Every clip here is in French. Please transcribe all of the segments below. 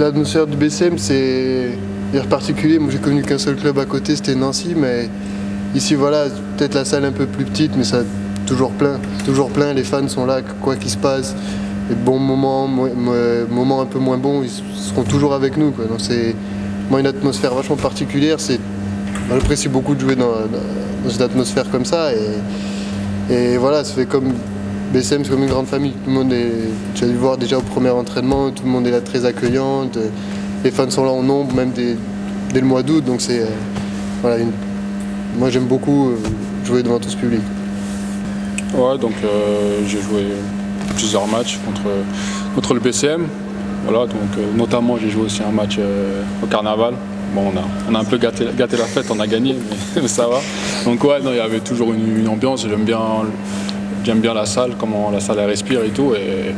L'atmosphère du BCM, c'est particulier. Moi, j'ai connu qu'un seul club à côté, c'était Nancy, mais ici, voilà, peut-être la salle un peu plus petite, mais ça toujours plein. Toujours plein, les fans sont là, quoi qu'il se passe. Les bons moments, moments un peu moins bons, ils seront toujours avec nous, quoi. Donc c'est une atmosphère vachement particulière. J'apprécie beaucoup de jouer dans une atmosphère comme ça. Et voilà, ça fait comme BCM, c'est comme une grande famille. Tout le monde tu as dû le voir déjà au premier entraînement, tout le monde est là très accueillant. Les fans sont là en nombre, même dès le mois d'août. Donc c'est voilà, moi j'aime beaucoup jouer devant tout ce public. Ouais, donc j'ai joué plusieurs matchs contre le BCM. Voilà, donc notamment j'ai joué aussi un match au Carnaval. Bon, on a un peu gâté la fête, on a gagné, mais ça va. Donc ouais, non, il y avait toujours une ambiance. J'aime bien la salle, comment la salle elle respire et tout. Et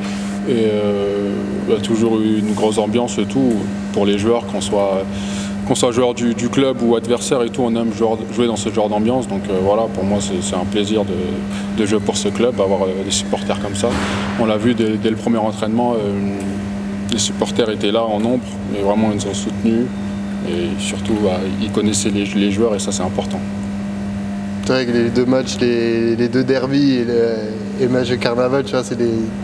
il y a toujours eu une grosse ambiance et tout pour les joueurs, qu'on soit joueur du club ou adversaire et tout, on aime jouer dans ce genre d'ambiance. Donc voilà, pour moi c'est un plaisir de jouer pour ce club, avoir des supporters comme ça. On l'a vu dès le premier entraînement, les supporters étaient là en nombre, et vraiment ils nous ont soutenus. Et surtout, ils connaissaient les joueurs et ça c'est important. C'est vrai que les deux matchs, les deux derbies et le match de Carnaval, tu vois,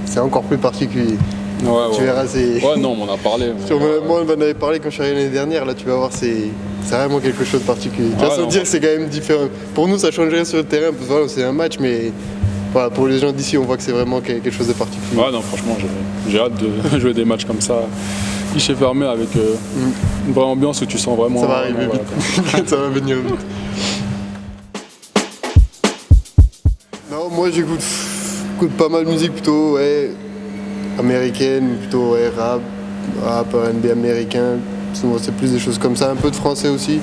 c'est encore plus particulier. Tu verras, Ouais, non, on en a parlé. Moi, on en avait parlé quand je suis arrivé l'année dernière. Là, tu vas voir, c'est vraiment quelque chose de particulier. Tu vas se dire que c'est quand même différent. Pour nous, ça change rien sur le terrain, parce que voilà, c'est un match, mais voilà, pour les gens d'ici, on voit que c'est vraiment quelque chose de particulier. Ouais, non, franchement, j'ai hâte de jouer des matchs comme ça, guichet fermé, avec une vraie ambiance où tu sens vraiment. Ça va arriver vite. Ça va venir vite. Non, moi, j'écoute pas mal de musique plutôt, américaine, plutôt rap, R&B américain. Souvent c'est plus des choses comme ça, un peu de français aussi.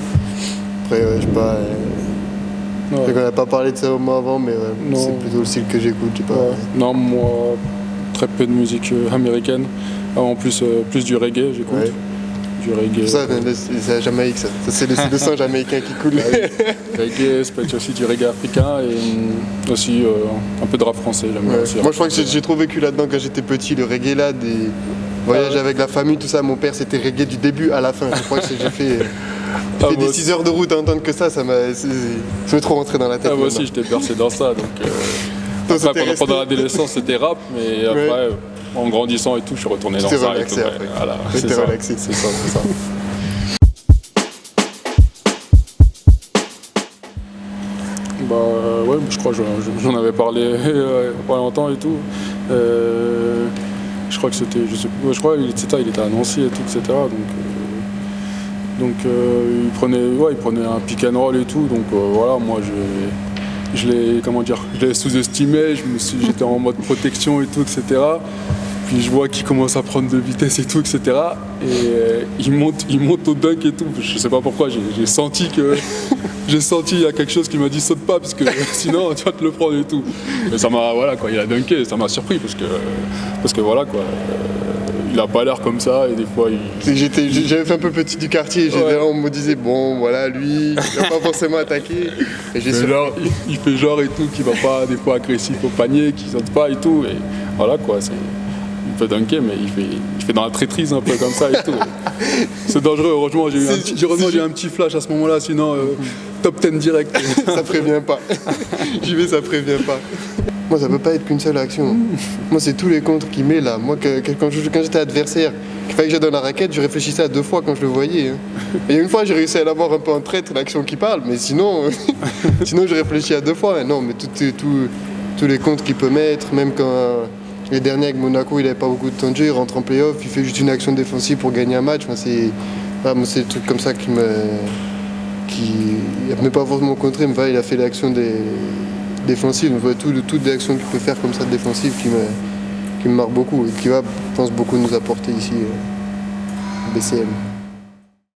Après je sais pas. On n'a pas parlé de ça au moins avant, mais c'est plutôt le style que j'écoute. Je sais pas. Non, moi très peu de musique américaine. En plus du reggae j'écoute. Ouais. Du reggae. Ça, c'est la Jamaïque, ça. C'est le sang jamaïcain qui coule. Reggae, ça peut être aussi du reggae africain et aussi un peu de rap français. Moi je crois que j'ai trop vécu là-dedans quand j'étais petit, le reggae là, des voyages avec la famille, tout ça. Mon père c'était reggae du début à la fin. Je crois que j'ai fait des 6 heures de route à entendre que ça m'est trop rentré dans la tête. Moi aussi j'étais bercé dans ça. Donc, après, pendant l'adolescence c'était rap, mais après en grandissant et tout, je suis retourné dans ça. Relaxé après. Voilà, c'est ça. Relaxé. C'est ça. Bah ouais, je crois que j'en avais parlé pas longtemps et tout. Je crois que c'était, je crois il était à Nancy et tout, etc. Donc il prenait un pick and roll et tout. Donc voilà, moi je l'ai sous-estimé. J'étais en mode protection et tout, etc. Puis je vois qu'il commence à prendre de vitesse et tout, etc. Et il monte au dunk et tout. Je sais pas pourquoi, j'ai senti il y a quelque chose qui m'a dit saute pas parce que sinon tu vas te le prendre et tout. Mais ça m'a, voilà quoi, il a dunké, ça m'a surpris parce que voilà quoi. Il a pas l'air comme ça et des fois J'avais fait un peu petit du quartier, on me disait bon voilà lui, il va pas forcément attaquer. Et il fait genre et tout, qu'il va pas des fois agressif au panier, qu'il saute pas et tout. Et voilà quoi, il peut dunker mais il fait dans la traîtrise un peu comme ça et tout. C'est dangereux, heureusement j'ai eu un petit flash à ce moment-là, sinon top 10 direct. Ça prévient pas. J'y vais, ça prévient pas. Moi, ça peut pas être qu'une seule action. Moi, c'est tous les contres qu'il met là. Moi, quand j'étais adversaire, qu'il fallait que j'aille dans la raquette, je réfléchissais à 2 fois quand je le voyais. Et une fois, j'ai réussi à l'avoir un peu en traître, l'action qui parle, mais sinon je réfléchis à 2 fois. Non, mais tous les contres qu'il peut mettre, même quand les derniers avec Monaco, il avait pas beaucoup de temps de jeu, il rentre en play-off, il fait juste une action défensive pour gagner un match. Moi, c'est des trucs comme ça qui il n'a pas forcément contré, mais il a fait l'action défensive. On voit toutes les actions qu'il peut faire comme ça défensive qui me marquent beaucoup et qui va, je pense, beaucoup nous apporter ici au BCM.